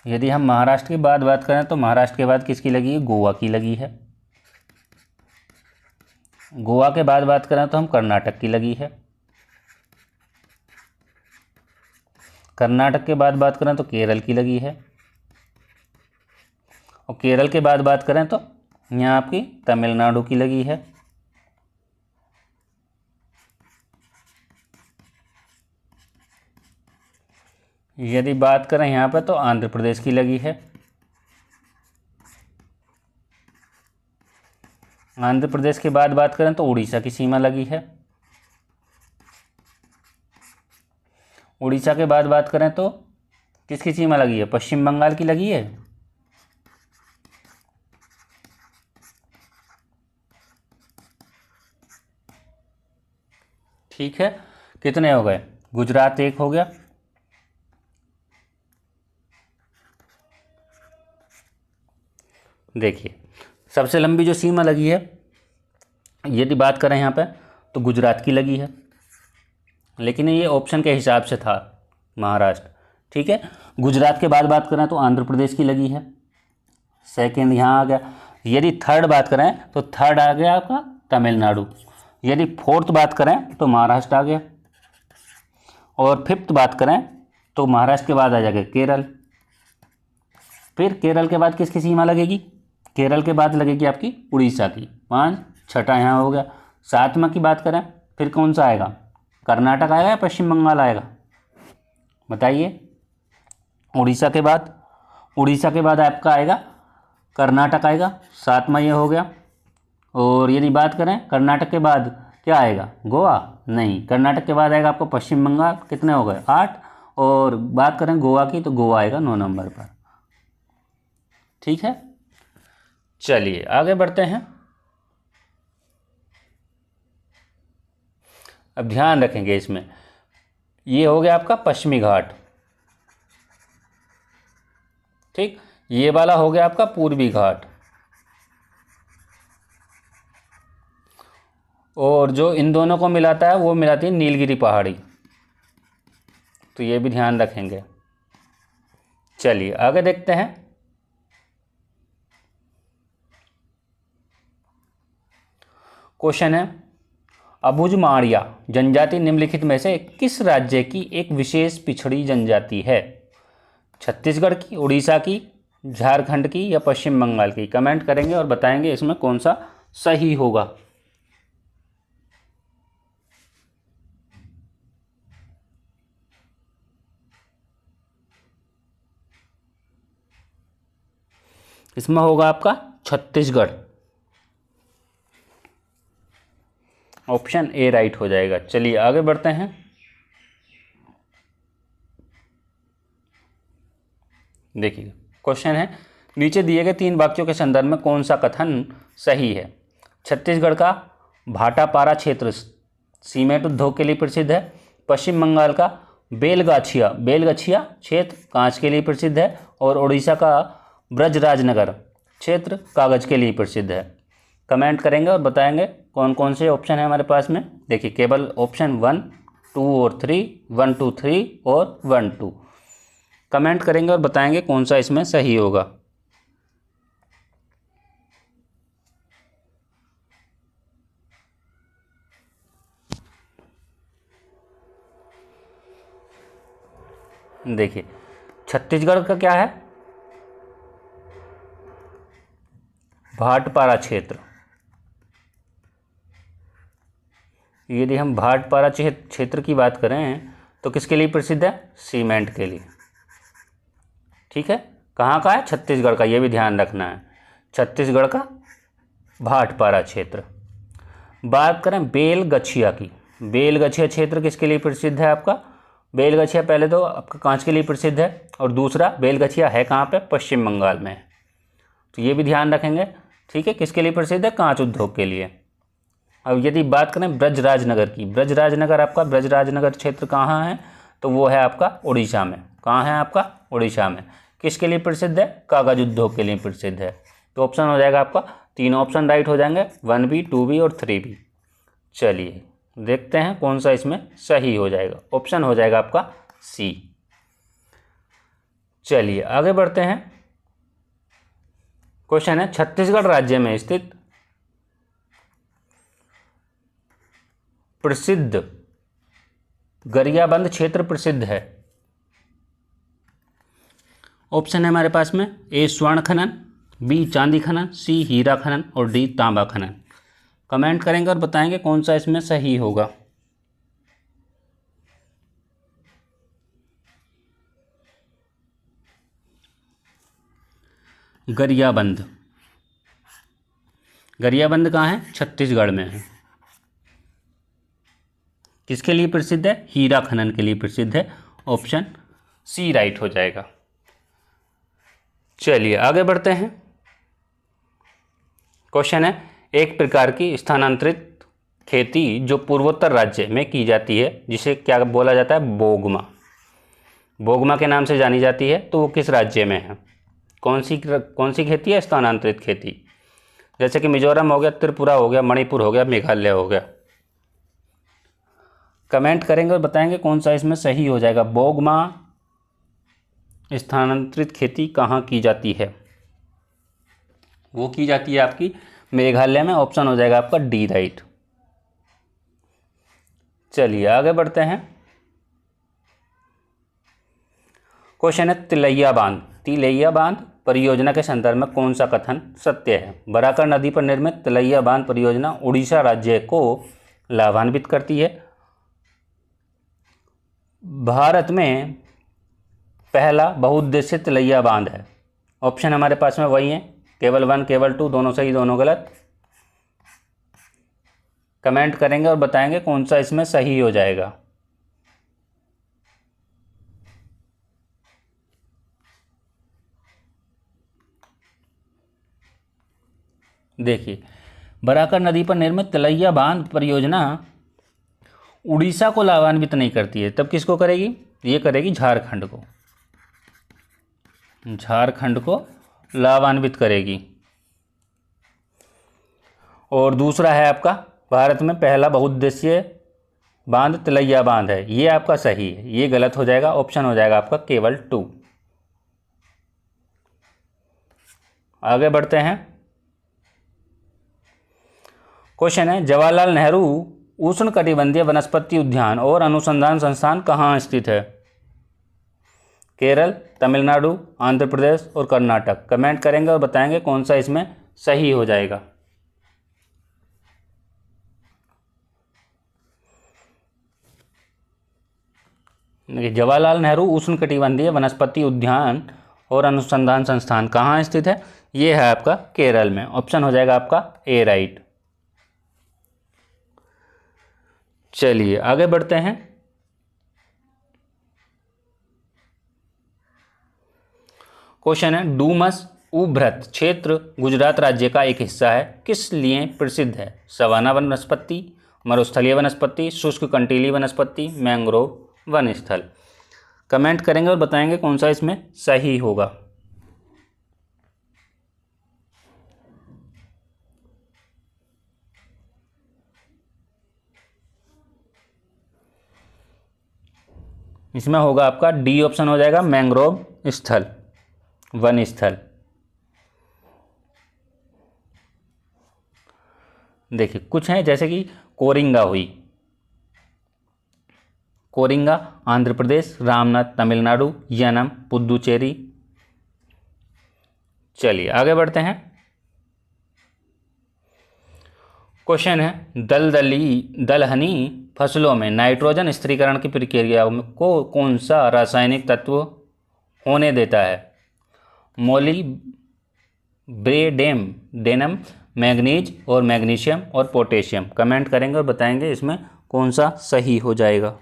यदि हम महाराष्ट्र के बाद बात करें तो महाराष्ट्र के बाद किसकी लगी है? गोवा की लगी है। गोवा के बाद बात करें तो हम कर्नाटक की लगी है। कर्नाटक के बाद बात करें तो केरल की लगी है, और केरल के बाद बात करें तो यहाँ आपकी तमिलनाडु की लगी है। यदि बात करें यहाँ पर तो आंध्र प्रदेश की लगी है। आंध्र प्रदेश के बाद बात करें तो उड़ीसा की सीमा लगी है। उड़ीसा के बाद बात करें तो किसकी सीमा लगी है? पश्चिम बंगाल की लगी है। ठीक है, कितने हो गए? गुजरात एक हो गया, देखिए सबसे लंबी जो सीमा लगी है यदि बात करें यहाँ पे तो गुजरात की लगी है, लेकिन ये ऑप्शन के हिसाब से था महाराष्ट्र। ठीक है, गुजरात के बाद बात करें तो आंध्र प्रदेश की लगी है, सेकंड यहाँ आ गया। यदि थर्ड बात करें तो थर्ड आ गया आपका तमिलनाडु। यदि फोर्थ बात करें तो महाराष्ट्र आ गया, और फिफ्थ बात करें तो महाराष्ट्र के बाद आ जाएगा केरल। फिर केरल के बाद किसकी सीमा लगेगी? केरल के बाद लगेगी आपकी उड़ीसा की, 5, छठा यहाँ हो गया। सातवां की बात करें फिर कौन सा आएगा? कर्नाटक आएगा या पश्चिम बंगाल आएगा? बताइए। उड़ीसा के बाद आपका आएगा कर्नाटक आएगा, सातवां ये हो गया। और यदि बात करें कर्नाटक के बाद क्या आएगा? गोवा नहीं, कर्नाटक के बाद आएगा आपको पश्चिम बंगाल। कितने हो गए? 8। और बात करें गोवा की तो गोवा आएगा 9 नंबर पर। ठीक है, चलिए आगे बढ़ते हैं। अब ध्यान रखेंगे इसमें, ये हो गया आपका पश्चिमी घाट, ठीक, ये वाला हो गया आपका पूर्वी घाट, और जो इन दोनों को मिलाता है वो मिलाती है नीलगिरी पहाड़ी, तो ये भी ध्यान रखेंगे। चलिए आगे देखते हैं। क्वेश्चन है, अबुझमाड़िया जनजाति निम्नलिखित में से किस राज्य की एक विशेष पिछड़ी जनजाति है? छत्तीसगढ़ की, उड़ीसा की, झारखंड की या पश्चिम बंगाल की? कमेंट करेंगे और बताएंगे इसमें कौन सा सही होगा। इसमें होगा आपका छत्तीसगढ़, ऑप्शन ए राइट हो जाएगा। चलिए आगे बढ़ते हैं। देखिए क्वेश्चन है, नीचे दिए गए 3 वाक्यों के संदर्भ में कौन सा कथन सही है? छत्तीसगढ़ का भाटापारा क्षेत्र सीमेंट उद्योग के लिए प्रसिद्ध है। पश्चिम बंगाल का बेलगछिया क्षेत्र कांच के लिए प्रसिद्ध है। और उड़ीसा का ब्रजराजनगर क्षेत्र कागज के लिए प्रसिद्ध है। कमेंट करेंगे और बताएंगे कौन कौन से ऑप्शन है हमारे पास में। देखिए केवल ऑप्शन 1, 2 और 3, 1, 2, 3 और 1, 2 कमेंट करेंगे और बताएंगे कौन सा इसमें सही होगा। देखिए छत्तीसगढ़ का क्या है? भाटपारा क्षेत्र। यदि हम भाटपारा क्षेत्र की बात करें तो किसके लिए प्रसिद्ध है? सीमेंट के लिए, ठीक है। कहाँ का है? छत्तीसगढ़ का, ये भी ध्यान रखना है, छत्तीसगढ़ का भाटपारा क्षेत्र। बात करें बेलगछिया की, बेलगछिया क्षेत्र किसके लिए प्रसिद्ध है आपका? बेलगछिया पहले तो आपका कांच के लिए प्रसिद्ध है, और दूसरा बेलगछिया है कहाँ पे? पश्चिम बंगाल में, तो ये भी ध्यान रखेंगे, ठीक है। किसके लिए प्रसिद्ध है? कांच उद्योग के लिए। अब यदि बात करें ब्रजराजनगर की, ब्रजराजनगर आपका ब्रजराजनगर क्षेत्र कहाँ है? तो वो है आपका उड़ीसा में। कहाँ है आपका? उड़ीसा में। किसके लिए प्रसिद्ध है? कागज उद्योग के लिए प्रसिद्ध है। तो ऑप्शन हो जाएगा आपका, 3 ऑप्शन राइट हो जाएंगे, 1B, 2B और 3B। चलिए देखते हैं कौन सा इसमें सही हो जाएगा। ऑप्शन हो जाएगा आपका C। चलिए आगे बढ़ते हैं। क्वेश्चन है, छत्तीसगढ़ राज्य में स्थित प्रसिद्ध गरियाबंद क्षेत्र प्रसिद्ध है। ऑप्शन है हमारे पास में, A स्वर्ण खनन, B चांदी खनन, C हीरा खनन और D तांबा खनन। कमेंट करेंगे और बताएंगे कौन सा इसमें सही होगा। गरियाबंद, गरियाबंद कहाँ है? छत्तीसगढ़ में है। किसके लिए प्रसिद्ध है? हीरा खनन के लिए प्रसिद्ध है। ऑप्शन C राइट हो जाएगा। चलिए आगे बढ़ते हैं। क्वेश्चन है, एक प्रकार की स्थानांतरित खेती जो पूर्वोत्तर राज्य में की जाती है, जिसे क्या बोला जाता है? बोगमा। बोगमा के नाम से जानी जाती है, तो वो किस राज्य में है? कौन सी खेती है? स्थानांतरित खेती। जैसे कि मिजोरम हो गया, त्रिपुरा हो गया, मणिपुर हो गया, मेघालय हो गया। कमेंट करेंगे और बताएंगे कौन सा इसमें सही हो जाएगा। बोगमा स्थानांतरित खेती कहाँ की जाती है? वो की जाती है आपकी मेघालय में। ऑप्शन हो जाएगा आपका D राइट। चलिए आगे बढ़ते हैं। क्वेश्चन है, तिलैया बांध परियोजना के संदर्भ में कौन सा कथन सत्य है? बराकर नदी पर निर्मित तिलैया बांध परियोजना उड़ीसा राज्य को लाभान्वित करती है। भारत में पहला बहुउद्देशीय तिलैया बांध है। ऑप्शन हमारे पास में वही है, केवल 1, केवल 2, दोनों सही दोनों गलत। कमेंट करेंगे और बताएंगे कौन सा इसमें सही हो जाएगा। देखिए बराकर नदी पर निर्मित तिलैया बांध परियोजना उड़ीसा को लाभान्वित नहीं करती है, तब किसको करेगी? ये करेगी झारखंड को, झारखंड को लाभान्वित करेगी। और दूसरा है आपका, भारत में पहला बहुउद्देशीय बांध तिलैया बांध है, ये आपका सही है, ये गलत हो जाएगा, ऑप्शन हो जाएगा आपका केवल 2। आगे बढ़ते हैं। क्वेश्चन है, जवाहरलाल नेहरू उष्णकटिबंधीय वनस्पति उद्यान और अनुसंधान संस्थान कहाँ स्थित है? केरल, तमिलनाडु, आंध्र प्रदेश और कर्नाटक। कमेंट करेंगे और बताएंगे कौन सा इसमें सही हो जाएगा। जवाहरलाल नेहरू उष्णकटिबंधीय वनस्पति उद्यान और अनुसंधान संस्थान कहाँ स्थित है? ये है आपका केरल में, ऑप्शन हो जाएगा आपका ए राइट। चलिए आगे बढ़ते हैं। क्वेश्चन है, डूमस उभ्रत क्षेत्र गुजरात राज्य का एक हिस्सा है, किस लिए प्रसिद्ध है? सवाना वनस्पति, मरुस्थलीय वनस्पति, शुष्क कंटीली वनस्पति, मैंग्रोव वन स्थल। कमेंट करेंगे और बताएंगे कौन सा इसमें सही होगा। इसमें होगा आपका डी ऑप्शन हो जाएगा, मैंग्रोव स्थल, वन स्थल। देखिए कुछ हैं जैसे कि कोरिंगा हुई, कोरिंगा आंध्र प्रदेश, रामनाथ तमिलनाडु, यानम पुदुचेरी। चलिए आगे बढ़ते हैं। क्वेश्चन है, दलहनी फसलों में नाइट्रोजन स्थिरीकरण की प्रक्रिया को कौन सा रासायनिक तत्व होने देता है? मोलिब्डेनम, मैग्नीज और मैग्नीशियम और पोटेशियम। कमेंट करेंगे और बताएंगे इसमें कौन सा सही हो जाएगा।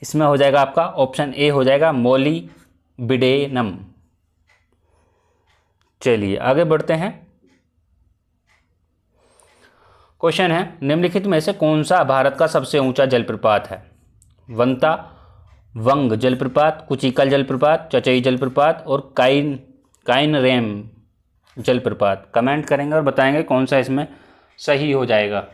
इसमें हो जाएगा आपका ऑप्शन ए हो जाएगा, मोलिब्डेनम। चलिए आगे बढ़ते हैं। क्वेश्चन है, निम्नलिखित में से कौन सा भारत का सबसे ऊंचा जलप्रपात है? वंता वंग जलप्रपात, कुचिकल जलप्रपात, चचई जलप्रपात और काइनरेम जलप्रपात। कमेंट करेंगे और बताएंगे कौन सा इसमें सही हो जाएगा।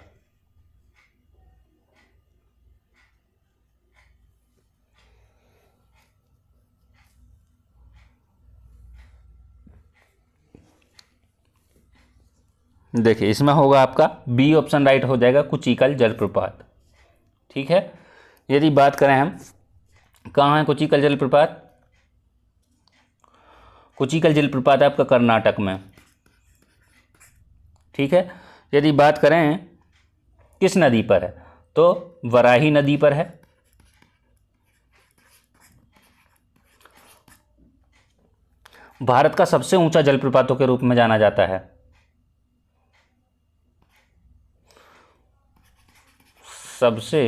देखिए इसमें होगा आपका बी ऑप्शन राइट हो जाएगा, कुचिकल जलप्रपात। ठीक है, यदि बात करें हम, कहाँ है कुचिकल जलप्रपात? कुचिकल जलप्रपात है आपका कर्नाटक में। ठीक है, यदि बात करें किस नदी पर है, तो वराही नदी पर है। भारत का सबसे ऊंचा जलप्रपातों के रूप में जाना जाता है। सबसे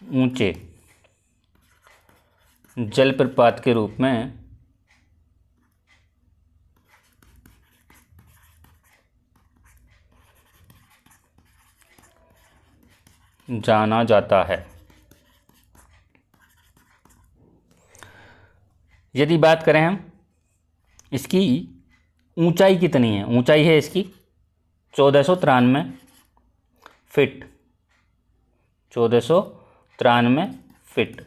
ऊंचे जलप्रपात के रूप में जाना जाता है। यदि बात करें हम, इसकी ऊंचाई कितनी है? ऊंचाई है इसकी 1493 फीट, 1493 फीट।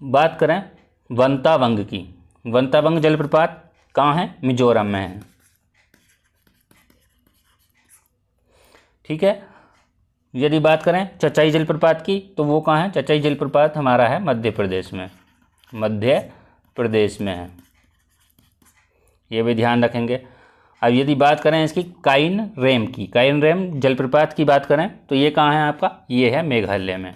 बात करें वंतावंग की, वंतावंग जलप्रपात कहाँ है? मिजोरम में है। ठीक है, यदि बात करें चचाई जलप्रपात की, तो वो कहाँ है? चचाई जलप्रपात हमारा है मध्य प्रदेश में, मध्य प्रदेश में है, ये भी ध्यान रखेंगे। अब यदि बात करें इसकी काइनरेम की, काइनरेम जलप्रपात की बात करें, तो ये कहाँ है आपका? ये है मेघालय में।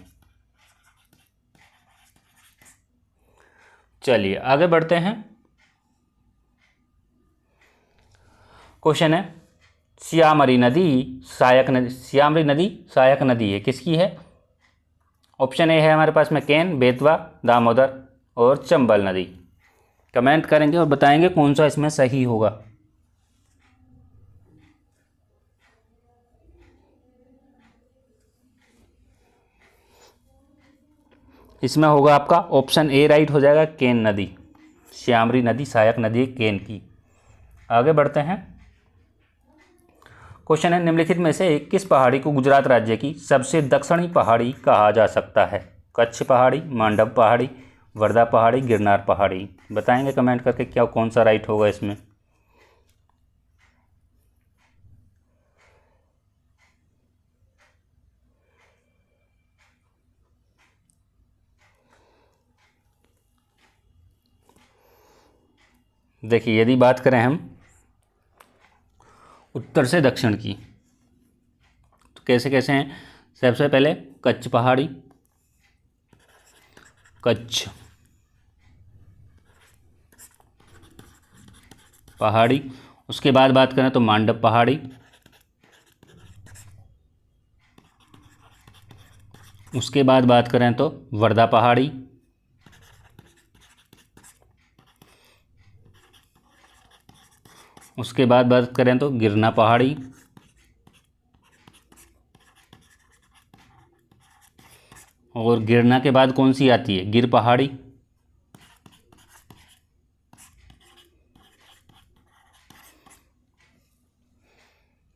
चलिए आगे बढ़ते हैं। क्वेश्चन है, श्यामरी नदी सहायक नदी है, किसकी है? ऑप्शन ए है हमारे पास में केन, बेतवा, दामोदर और चंबल नदी। कमेंट करेंगे और बताएंगे कौन सा इसमें सही होगा। इसमें होगा आपका ऑप्शन ए राइट हो जाएगा, केन नदी। श्यामरी नदी सहायक नदी केन की। आगे बढ़ते हैं। क्वेश्चन है, निम्नलिखित में से किस पहाड़ी को गुजरात राज्य की सबसे दक्षिणी पहाड़ी कहा जा सकता है? कच्छ पहाड़ी, मांडव पहाड़ी, वर्धा पहाड़ी, गिरनार पहाड़ी। बताएंगे कमेंट करके क्या कौन सा राइट होगा इसमें। देखिए, यदि बात करें हम उत्तर से दक्षिण की तो कैसे कैसे हैं। सबसे पहले कच्छ पहाड़ी, कच्छ पहाड़ी। उसके बाद बात करें तो मांडव पहाड़ी। उसके बाद बात करें तो वर्धा पहाड़ी। उसके बाद बात करें तो गिरना पहाड़ी। और गिरना के बाद कौन सी आती है? गिर पहाड़ी।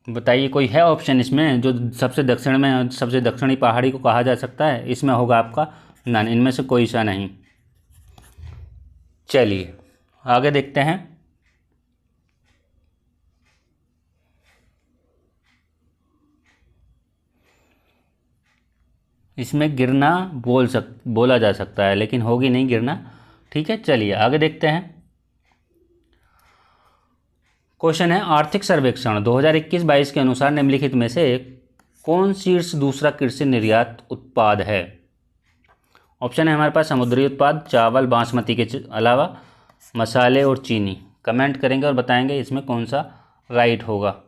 बताइए कोई है ऑप्शन इसमें जो सबसे दक्षिण में, सबसे दक्षिणी पहाड़ी को कहा जा सकता है? इसमें होगा आपका नन, इनमें से कोई सा नहीं। चलिए आगे देखते हैं। इसमें गिरना बोला जा सकता है, लेकिन होगी नहीं गिरना। ठीक है, चलिए आगे देखते हैं। क्वेश्चन है, आर्थिक सर्वेक्षण 2021-22 के अनुसार निम्नलिखित में से कौन शीर्ष दूसरा कृषि निर्यात उत्पाद है? ऑप्शन है हमारे पास समुद्री उत्पाद, चावल, बासमती के अलावा मसाले और चीनी। कमेंट करेंगे और बताएंगे इसमें कौन सा राइट होगा।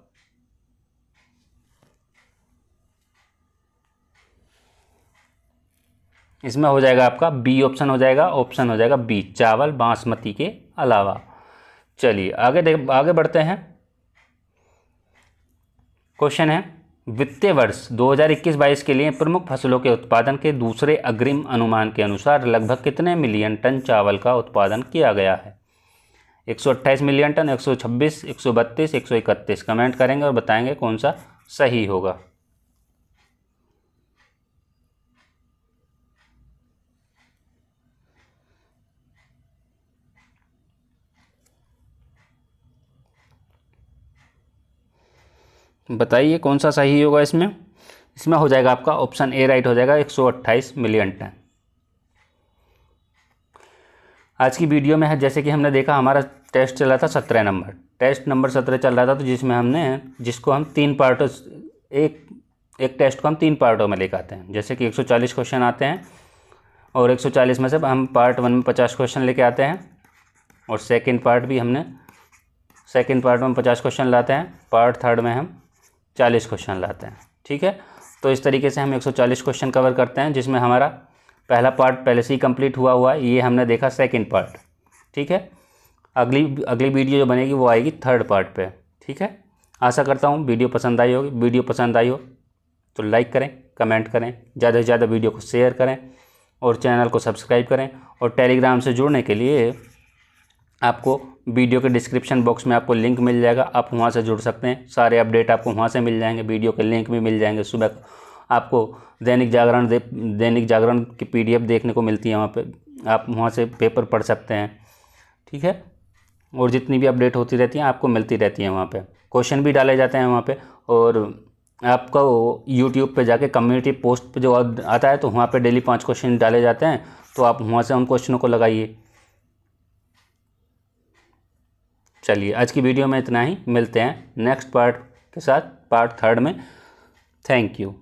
इसमें हो जाएगा आपका बी ऑप्शन हो जाएगा, ऑप्शन हो जाएगा बी, चावल बासमती के अलावा। चलिए आगे बढ़ते हैं। क्वेश्चन है, वित्तीय वर्ष 2021-22 के लिए प्रमुख फसलों के उत्पादन के दूसरे अग्रिम अनुमान के अनुसार लगभग कितने मिलियन टन चावल का उत्पादन किया गया है? 128 मिलियन टन, 126, 132, 131। कमेंट करेंगे और बताएंगे कौन सा सही होगा। बताइए कौन सा सही होगा इसमें। इसमें हो जाएगा आपका ऑप्शन ए राइट हो जाएगा, 128 मिलियन टन। आज की वीडियो में है, जैसे कि हमने देखा हमारा टेस्ट चल रहा था 17 नंबर, टेस्ट नंबर 17 चल रहा था, तो जिसमें हमने जिसको हम 3 पार्टों, एक टेस्ट को हम 3 पार्टों में लेकर आते हैं। जैसे कि 140 क्वेश्चन आते हैं और 140 में से हम पार्ट 1 में 50 क्वेश्चन लेके आते हैं, और सेकंड पार्ट भी हमने सेकंड पार्ट में 50 क्वेश्चन लाते हैं, पार्ट थर्ड में हम 40 क्वेश्चन लाते हैं। ठीक है, तो इस तरीके से हम 140 क्वेश्चन कवर करते हैं, जिसमें हमारा पहला पार्ट पहले से ही कंप्लीट हुआ है, ये हमने देखा सेकंड पार्ट। ठीक है, अगली वीडियो जो बनेगी वो आएगी थर्ड पार्ट पे। ठीक है, आशा करता हूँ वीडियो पसंद आई होगी। वीडियो पसंद आई हो तो लाइक करें, कमेंट करें, ज़्यादा से ज़्यादा वीडियो को शेयर करें और चैनल को सब्सक्राइब करें। और टेलीग्राम से जुड़ने के लिए आपको वीडियो के डिस्क्रिप्शन बॉक्स में आपको लिंक मिल जाएगा, आप वहाँ से जुड़ सकते हैं। सारे अपडेट आपको वहाँ से मिल जाएंगे, वीडियो के लिंक भी मिल जाएंगे। सुबह आपको दैनिक जागरण की PDF देखने को मिलती है, वहाँ पे आप वहाँ से पेपर पढ़ सकते हैं। ठीक है, और जितनी भी अपडेट होती रहती हैं आपको मिलती रहती हैं। वहाँ पे क्वेश्चन भी डाले जाते हैं वहाँ पे, और आपको यूट्यूब पे जाके कम्युनिटी पोस्ट पे जो आता है तो वहाँ पे डेली 5 क्वेश्चन डाले जाते हैं, तो आप वहाँ से उन क्वेश्चनों को लगाइए। चलिए आज की वीडियो में इतना ही, मिलते हैं नेक्स्ट पार्ट के साथ, पार्ट थर्ड में। Thank you.